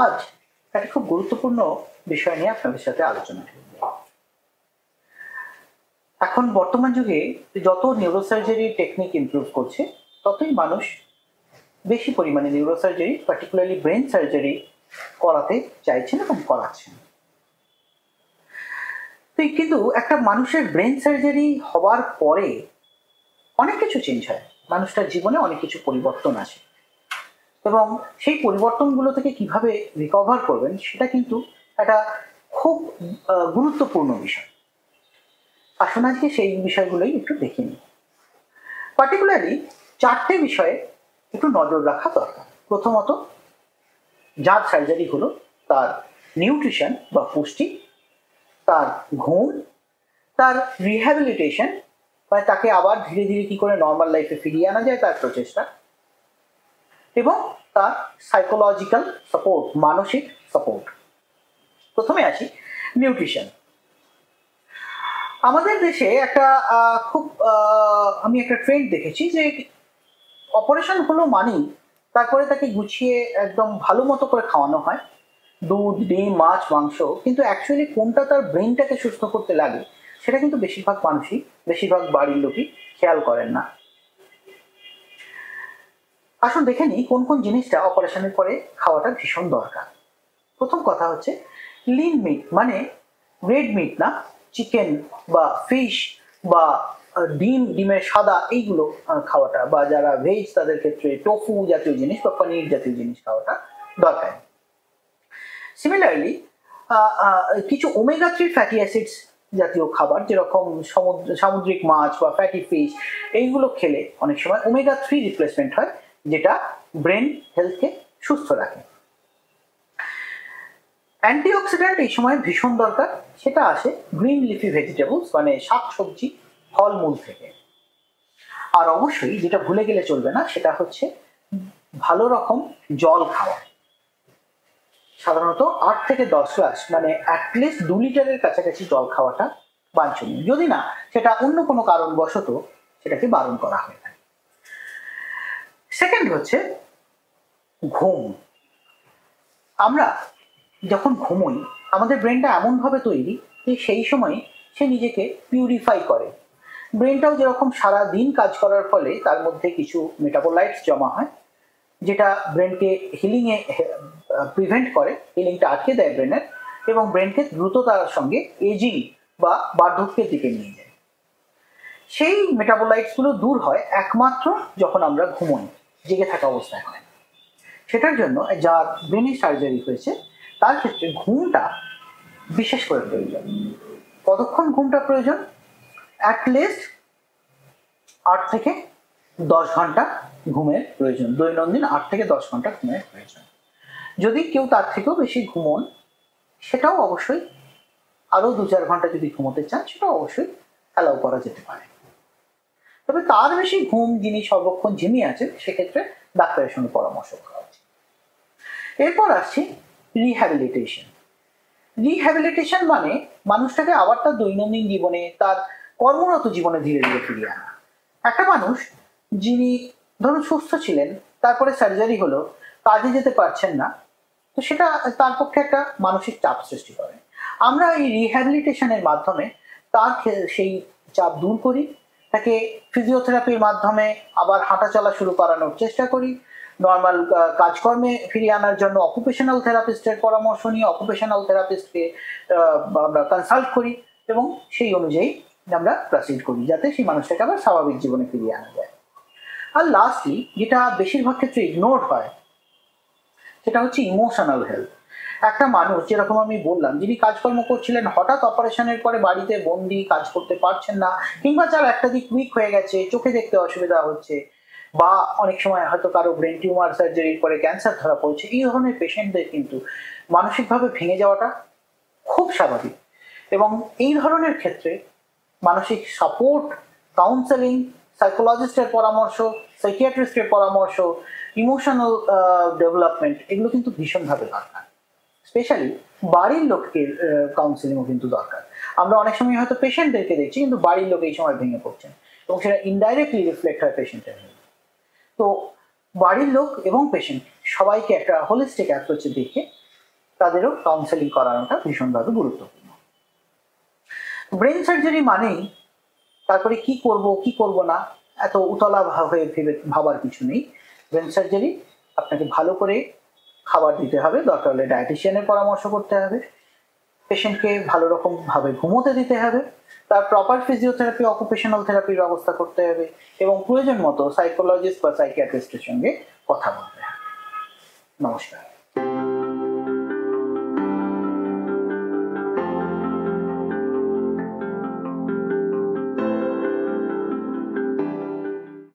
আজ একটা খুব গুরুত্বপূর্ণ বিষয় নিয়ে আপনাদের সাথে আলোচনা করব। এখন বর্তমান যুগে যত নিউরোসার্জারি টেকনিক ইমপ্রুভ করছে, ততই মানুষ বেশি পরিমাণে নিউরোসার্জারি, পার্টিকুলারলি ব্রেন সার্জারি করাতে চাইছেন এবং করাচ্ছেন। কিন্তু একটা মানুষের ব্রেন সার্জারি হওয়ার পরে অনেক কিছু চেঞ্জ হয়, মানুষটার জীবনে অনেক কিছু পরিবর্তন আসে, এবং সেই পরিবর্তনগুলো থেকে কিভাবে রিকভার করবেন সেটা কিন্তু একটা খুব গুরুত্বপূর্ণ বিষয়। আসুন আজকে সেই বিষয়গুলোই একটু দেখে নিই। পার্টিকুলারলি 4টে বিষয়ে একটু নজর রাখা দরকার। প্রথমত, যার সার্জারি হলো তার নিউট্রিশন বা পুষ্টি, তার ঘুম, তার রিহ্যাবিলিটেশন মানে তাকে আবার ধীরে ধীরে কি করে নর্মাল লাইফে ফিরিয়ে আনা যায় তার প্রচেষ্টা, এবং তার সাইকোলজিক্যাল সাপোর্ট, মানসিক সাপোর্ট। প্রথমে আসি নিউট্রিশন। আমাদের দেশে একটা খুব আমি একটা ট্রেন্ড দেখেছি যে অপারেশন হলো মানেই তারপরে তাকে গুছিয়ে একদম ভালো মতো করে খাওয়ানো হয়, দুধ, ডিম, মাছ, মাংস, কিন্তু অ্যাকচুয়ালি কোনটা তার ব্রেনটাকে সুস্থ করতে লাগে সেটা কিন্তু বেশিরভাগ মানুষই, বেশিরভাগ বাড়ির লোকই খেয়াল করেন না। আসুন দেখে নিই কোন কোন জিনিসটা অপারেশনের পরে খাওয়াটা ভীষণ দরকার। প্রথম কথা হচ্ছে লিন মিট, মানে রেড মিট না, চিকেন বা ফিশ বা ডিমের সাদা, এইগুলো খাওয়াটা, বা যারা ভেজ তাদের ক্ষেত্রে টোফু জাতীয় জিনিস বা পনির জাতীয় জিনিস খাওয়াটা দরকার। সিমিলারলি কিছু ওমেগা 3 ফ্যাটি অ্যাসিডস জাতীয় খাবার, যেরকম সামুদ্রিক মাছ বা ফ্যাটি ফিশ, এইগুলো খেলে অনেক সময় ওমেগা 3 রিপ্লেসমেন্ট হয়, যেটা ব্রেন হেলথকে সুস্থ রাখে। অ্যান্টিঅক্সিডেন্ট এই সময় ভীষণ দরকার, সেটা আসে গ্রিন লিফি ভেজিটেবলস মানে শাকসবজি, ফলমূল থেকে। আর অবশ্যই যেটা ভুলে গেলে চলবে না সেটা হচ্ছে ভালো রকম জল খাওয়া। সাধারণত 8 থেকে 10 গ্লাস মানে অ্যাটলিস্ট 2 লিটারের কাছাকাছি জল খাওয়াটা বাঞ্ছনীয়, যদি না সেটা অন্য কোনো কারণবশত সেটাকে বারণ করা হয়ে থাকে। সেকেন্ড হচ্ছে ঘুম। আমরা যখন ঘুমোই আমাদের ব্রেনটা এমনভাবে তৈরি যে সেই সময় সে নিজেকে পিউরিফাই করে। ব্রেনটাও যেরকম সারা দিন কাজ করার ফলে তার মধ্যে কিছু মেটাবোলাইটস জমা হয়, যেটা ব্রেনকে হিলিংয়ে প্রিভেন্ট করে, হিলিংটা আটকে দেয় ব্রেনের, এবং ব্রেনকে দ্রুততার সঙ্গে এজিং বা বার্ধক্যের দিকে নিয়ে যায়। সেই মেটাবোলাইটসগুলো দূর হয় একমাত্র যখন আমরা ঘুমোই, জেগে থাকা অবস্থায় হয়। সেটার জন্য যার ব্রেনের সার্জারি হয়েছে তার ক্ষেত্রে ঘুমটা বিশেষ করে প্রয়োজন। কতক্ষণ ঘুমটা প্রয়োজন? অ্যাটলিস্ট 8 থেকে 10 ঘন্টা ঘুমের প্রয়োজন, দৈনন্দিন 8 থেকে 10 ঘন্টা ঘুমের প্রয়োজন। যদি কেউ তার থেকেও বেশি ঘুমোন, সেটাও অবশ্যই আরো 2-4 ঘন্টা যদি ঘুমোতে চান সেটাও অবশ্যই অ্যালাউ করা যেতে পারে। তবে তার বেশি ঘুম যিনি সর্বক্ষণ ঝিমিয়ে আছেন সেক্ষেত্রে ডাক্তারের সঙ্গে পরামর্শ করা উচিত। এরপর আসছি রিহ্যাবিলিটেশন। রিহ্যাবিলিটেশন মানে মানুষটাকে আবার তার দৈনন্দিন জীবনে, তার কর্মরত জীবনে ধীরে ধীরে ফিরিয়ে আনা। একটা মানুষ যিনি ধরুন সুস্থ ছিলেন, তারপরে সার্জারি হলো, কাজে যেতে পারছেন না, তো সেটা তার পক্ষে একটা মানসিক চাপ সৃষ্টি করে। আমরা এই রিহ্যাবিলিটেশনের মাধ্যমে তার সেই চাপ দূর করি, তাকে ফিজিওথেরাপির মাধ্যমে আবার হাঁটা চলা শুরু করানোর চেষ্টা করি, নর্মাল কাজকর্মে ফিরিয়ে আনার জন্য অকুপেশনাল থেরাপিস্টের পরামর্শ নিয়ে অকুপেশনাল থেরাপিস্টকে আমরা কনসাল্ট করি, এবং সেই অনুযায়ী আমরা প্রসিড করি যাতে সেই মানুষটাকে আবার স্বাভাবিক জীবনে ফিরিয়ে আনা যায়। আর লাস্টলি, যেটা বেশিরভাগ ক্ষেত্রে ইগনোর হয়, সেটা হচ্ছে ইমোশনাল হেলথ। একটা মানুষ যেরকম আমি বললাম, যিনি কাজকর্ম করছিলেন, হঠাৎ অপারেশনের পরে বাড়িতে বন্দি, কাজ করতে পারছেন না, কিংবা যার একটা দিক উইক হয়ে গেছে, চোখে দেখতে অসুবিধা হচ্ছে, বা অনেক সময় হয়তো কারো ব্রেন টিউমার সার্জারির পরে ক্যান্সার ধরা পড়ছে, এই ধরনের পেশেন্টদের কিন্তু মানসিকভাবে ভেঙে যাওয়াটা খুব স্বাভাবিক। এবং এই ধরনের ক্ষেত্রে মানসিক সাপোর্ট, কাউন্সেলিং, সাইকোলজিস্টের পরামর্শ, সাইকিয়াট্রিস্টের পরামর্শ, ইমোশনাল ডেভেলপমেন্ট, এগুলো কিন্তু ভীষণভাবে দরকার। স্পেশালি বাড়ির লোকের কাউন্সেলিংও কিন্তু দরকার। আমরা অনেক সময় হয়তো পেশেন্টদেরকে দেখছি, কিন্তু বাড়ির লোক এই সময় ভেঙে পড়ছেন, এবং সেটা ইনডাইরেক্টলি রিফ্লেক্ট হয় পেশেন্টের হেলথ। তো বাড়ির লোক এবং পেশেন্ট সবাইকে একটা হোলিস্টিক অ্যাপ্রোচে দেখে তাদেরও কাউন্সেলিং করানোটা ভীষণভাবে গুরুত্বপূর্ণ। ব্রেন সার্জারি মানেই তারপরে কি করব না এত উতলা হয়ে ভেবে ভাবার কিছু নেই। ব্রেন সার্জারি আপনাকে ভালো করে খাবার দিতে হবে, দরকার হলে ডায়েটিশিয়ানের পরামর্শ করতে হবে, পেশেন্টকে ভালো রকম ভাবে ঘুমোতে দিতে হবে, তার প্রপার ফিজিওথেরাপি অকুপেশনাল থেরাপির ব্যবস্থা করতে হবে এবং প্রয়োজন মতো সাইকোলজিস্ট বা সাইকিয়াট্রিস্টের সঙ্গে কথা বলতে হবে। নমস্কার।